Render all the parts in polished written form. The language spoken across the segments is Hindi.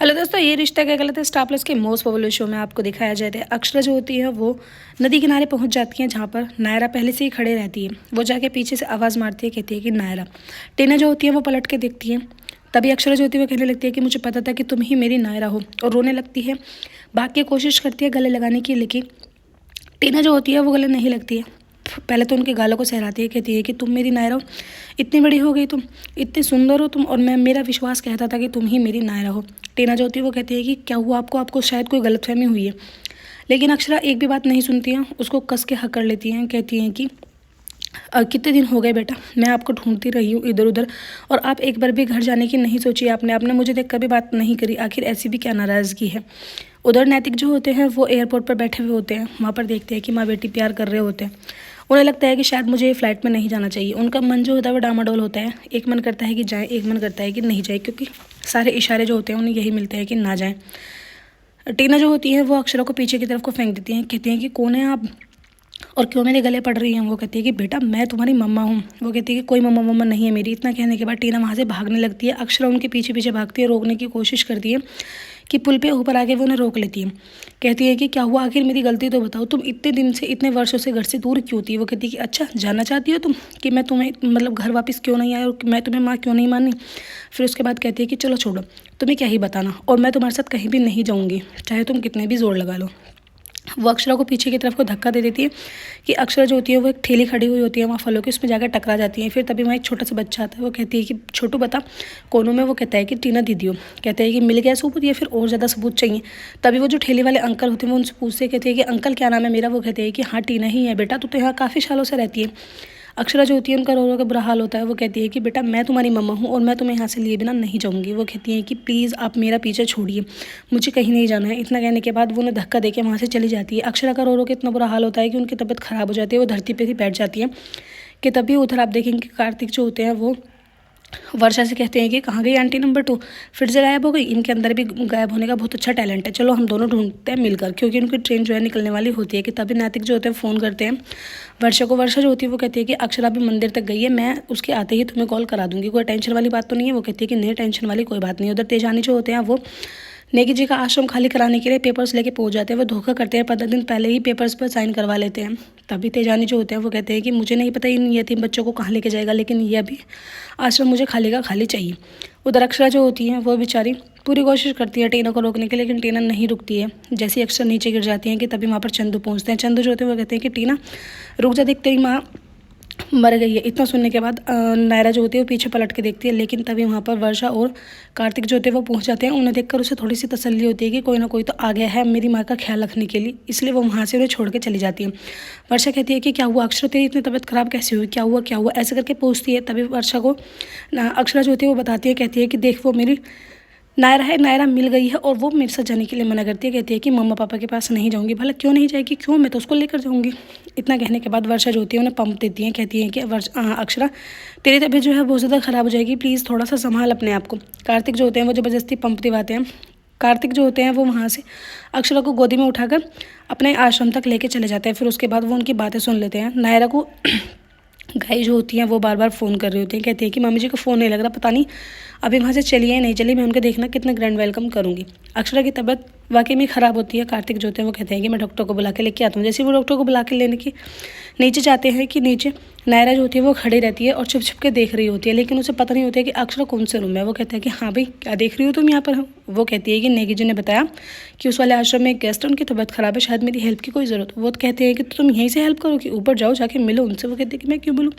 हेलो दोस्तों, ये रिश्ता क्या गलत है स्टार प्लस के मोस्ट पॉपुलर शो में आपको दिखाया जाता है। अक्षरा जो होती है वो नदी किनारे पहुंच जाती है जहां पर नायरा पहले से ही खड़े रहती है। वो जाके पीछे से आवाज़ मारती है, कहती है कि नायरा। टीना जो होती है वो पलट के देखती है। तभी अक्षरा जो होती है वो कहने लगती है कि मुझे पता था कि तुम ही मेरी नायरा हो, और रोने लगती है। भाग की कोशिश करती है गले लगाने की, लेकिन टीना जो होती है वो गले नहीं लगती है। पहले तो उनके गालों को सहराती है, कहती है कि तुम मेरी नायरा हो, इतनी बड़ी हो गई तुम, इतनी सुंदर हो तुम, और मेरा विश्वास कहता था कि तुम ही मेरी नायरा हो। टीना जो होती है वो कहती है कि क्या हुआ आपको, आपको शायद कोई गलतफहमी हुई है। लेकिन अक्षरा एक भी बात नहीं सुनती है, उसको कस के हक कर लेती हैं। कहती हैं कि कितने दिन हो गए बेटा, मैं आपको ढूंढती रही हूँ इधर उधर, और आप एक बार भी घर जाने की नहीं सोची आपने आपने मुझे देख कभी बात नहीं करी। आखिर ऐसी भी क्या नाराज़गी है। उधर नैतिक जो होते हैं वो एयरपोर्ट पर बैठे हुए होते हैं। वहाँ पर देखते हैं कि माँ बेटी प्यार कर रहे होते हैं। उन्हें लगता है कि शायद मुझे ये फ्लाइट में नहीं जाना चाहिए। उनका मन जो होता है वो डामाडोल होता है। एक मन करता है कि जाएँ, एक मन करता है कि नहीं जाए, क्योंकि सारे इशारे जो होते हैं उन्हें यही मिलते हैं कि ना जाएँ। टीना जो होती है वो अक्षरा को पीछे की तरफ को फेंक देती हैं। कहती हैं कि कौन है आप, और क्यों मेरे गले पड़ रही हैं। वो कहती है कि बेटा मैं तुम्हारी मम्मा हूँ। वो कहती है कि कोई मम्मा मम्मा नहीं है मेरी। इतना कहने के बाद टीना वहाँ से भागने लगती है। अक्षरा उनके पीछे पीछे भागती है, रोकने की कोशिश करती है कि पुल पे ऊपर आके वो उन्हें रोक लेती है। कहती है कि क्या हुआ, आखिर मेरी गलती तो बताओ, तुम इतने दिन से इतने वर्षों से घर से दूर क्यों थी। वो कहती है कि अच्छा जानना चाहती हो तुम कि मैं तुम्हें मतलब घर वापस क्यों नहीं आई और मैं तुम्हें माँ क्यों नहीं मानी। फिर उसके बाद कहती है कि चलो छोड़ो, तुम्हें क्या ही बताना, और मैं तुम्हारे साथ कहीं भी नहीं जाऊँगी, चाहे तुम कितने भी जोर लगा लो। वो अक्षरा को पीछे की तरफ को धक्का दे देती है कि अक्षरा जो होती है वो एक ठेली खड़ी हुई होती है वहाँ फलों की, उसमें जाकर टकरा जाती है। फिर तभी वहाँ एक छोटा सा बच्चा आता है। वो कहती है कि छोटू बता कौन हूँ मैं। वो कहता है कि टीना दीदी हो। कहते हैं कि मिल गया सबूत या फिर और ज़्यादा सबूत चाहिए। तभी वो जो ठेली वाले अंकल होते हैं वो उनसे पूछते हैं, कहते हैं कि अंकल क्या नाम है मेरा। वो कहते हैं कि हाँ टीना ही है बेटा, तू तो यहाँ काफ़ी सालों से रहती है। अक्षरा जो होती है उनका रो रो का बुरा हाल होता है। वो कहती है कि बेटा मैं तुम्हारी मम्मा हूँ और मैं तुम्हें यहाँ से लिए बिना नहीं जाऊँगी। वो कहती है कि प्लीज़ आप मेरा पीछे छोड़िए, मुझे कहीं नहीं जाना है। इतना कहने के बाद वो उन्हें धक्का देके वहाँ से चली जाती है। अक्षरा का रो रो के इतना बुरा हाल होता है कि उनकी तबीयत ख़राब हो जाती है। वो धरती पर ही बैठ जाती है। कि तभी उधर आप देखेंगे कि कार्तिक जो होते हैं वो वर्षा से कहते हैं कि कहाँ गई आंटी नंबर 2, फिर से गायब हो गई। इनके अंदर भी गायब होने का बहुत अच्छा टैलेंट है, चलो हम दोनों ढूंढते हैं मिलकर, क्योंकि उनकी ट्रेन जो है निकलने वाली होती है। कि तभी नैतिक जो होते हैं फ़ोन करते हैं वर्षा को। वर्षा जो होती है वो कहती है कि अक्षरा भी मंदिर तक गई है, मैं उसके आते ही तुम्हें कॉल करा दूंगी, कोई टेंशन वाली बात तो नहीं है। वो कहती है कि नहीं टेंशन वाली कोई बात नहीं। उधर तेजानी जो होते हैं वो नेगी जी का आश्रम खाली कराने के लिए पेपर्स लेके पहुंच जाते हैं। वो धोखा करते हैं, 15 दिन पहले ही पेपर्स पर साइन करवा लेते हैं। तभी तेजानी जो होते हैं वो कहते हैं कि मुझे नहीं पता इन यतीम बच्चों को कहाँ लेके जाएगा, लेकिन ये अभी आश्रम मुझे खाली का खाली चाहिए। उधर अक्षरा जो होती है वो बेचारी पूरी कोशिश करती है टीना को रोकने की, लेकिन टीना नहीं रुकती है। जैसे ही अक्षरा नीचे गिर जाती है कि तभी वहाँ पर चंदू पहुँचते हैं। चंदू जो होते हैं वो कहते हैं कि टीना रुक जा, देख तेरी माँ मर गई है। इतना सुनने के बाद नायरा जो होती है वो पीछे पलट के देखती है, लेकिन तभी वहाँ पर वर्षा और कार्तिक जो होते हैं वो पहुँच जाते हैं। उन्हें देखकर उसे थोड़ी सी तसल्ली होती है कि कोई ना कोई तो आ गया है मेरी माँ का ख्याल रखने के लिए, इसलिए वो वहाँ से उन्हें छोड़ के चली जाती है। वर्षा कहती है कि क्या हुआ अक्षरा, तेरी इतनी तबीयत खराब कैसे हुई, क्या हुआ क्या हुआ, ऐसे करके पूछती है। तभी वर्षा को अक्षरा जो होती है वो बताती है, कहती है कि देख वो मेरी नायरा है, नायरा मिल गई है, और वो मेरे साथ जाने के लिए मना करती है। कहती है कि मम्मा पापा के पास नहीं जाऊँगी। भला क्यों नहीं जाएगी, क्यों, मैं तो उसको लेकर जाऊँगी। इतना कहने के बाद वर्षा जो होती है उन्हें पंप देती है। कहती है कि अक्षरा तेरी तबीयत जो है बहुत ज़्यादा ख़राब हो जाएगी, प्लीज़ थोड़ा सा संभाल अपने आप को। कार्तिक जो होते हैं वो ज़बरदस्ती पंप दिवाते हैं। कार्तिक जो होते हैं वो वहाँ से अक्षरा को गोदी में उठाकर अपने आश्रम तक लेके चले जाते हैं। फिर उसके बाद वो उनकी बातें सुन लेते हैं। नायरा को गाई जो होती हैं वो बार बार फ़ोन कर रही होती हैं। कहती है कि मम्मी जी को फ़ोन नहीं लग रहा, पता नहीं अभी वहाँ से चली है नहीं चली, मैं उनके देखना कितना ग्रैंड वेलकम करूँगी। अक्षरा की तबीयत वाकई में ख़राब होती है। कार्तिक जो होते हैं वो कहते हैं कि मैं डॉक्टर को बुला के लेके आता हूँ। जैसे वो डॉक्टर को बुला के लेने की नीचे जाते हैं कि नीचे नायरा जो होती है वो खड़ी रहती है और छुप छुप के देख रही होती है, लेकिन उसे पता नहीं होता है कि अक्षरा कौन से रूम में है। वो कहता है कि हाँ भाई क्या देख रही हो तुम यहाँ पर हो। वो कहती है कि नेगी जी ने बताया कि उस वाले आश्रम में एक गेस्ट है, उनकी तबीयत ख़राब है, शायद मेरी हेल्प की कोई ज़रूरत। वो कहते हैं कि तुम यहीं से हेल्प करो कि ऊपर जाओ जाके मिलो उनसे। वो कहते हैं कि मैं क्यों मिलूँ,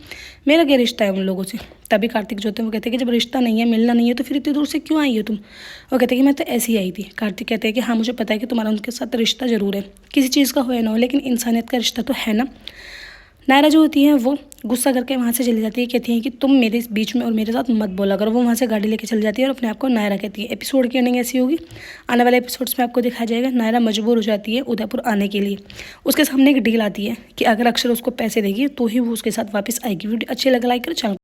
मेरा क्या रिश्ता है उन लोगों से। तभी कार्तिक जो होते हैं वो कहते हैं कि जब रिश्ता नहीं है, मिलना नहीं है, तो फिर इतनी दूर से क्यों आई हो तुम। वो कहते हैं कि मैं तो ऐसी आई थी। कार्तिक कहते हैं कि हाँ मुझे पता है कि तुम्हारा उनके साथ रिश्ता ज़रूर है, किसी चीज़ का हो या ना हो, लेकिन इंसानियत का रिश्ता तो है ना। नायरा जो होती है वो गुस्सा करके वहाँ से चली जाती है। कहती है कि तुम मेरे बीच में और मेरे साथ मत बोला करो। वो वहाँ से गाड़ी लेके चली जाती है और अपने आप को नायरा कहती है। एपिसोड की एंडिंग ऐसी होगी, आने वाले एपिसोड्स में आपको दिखाया जाएगा। नायरा मजबूर हो जाती है उदयपुर आने के लिए। उसके सामने एक डील आती है कि अगर अक्षर उसको पैसे देगी तो ही वो उसके साथ वापस आएगी। वीडियो अच्छी लगा लाइक करो, चैनल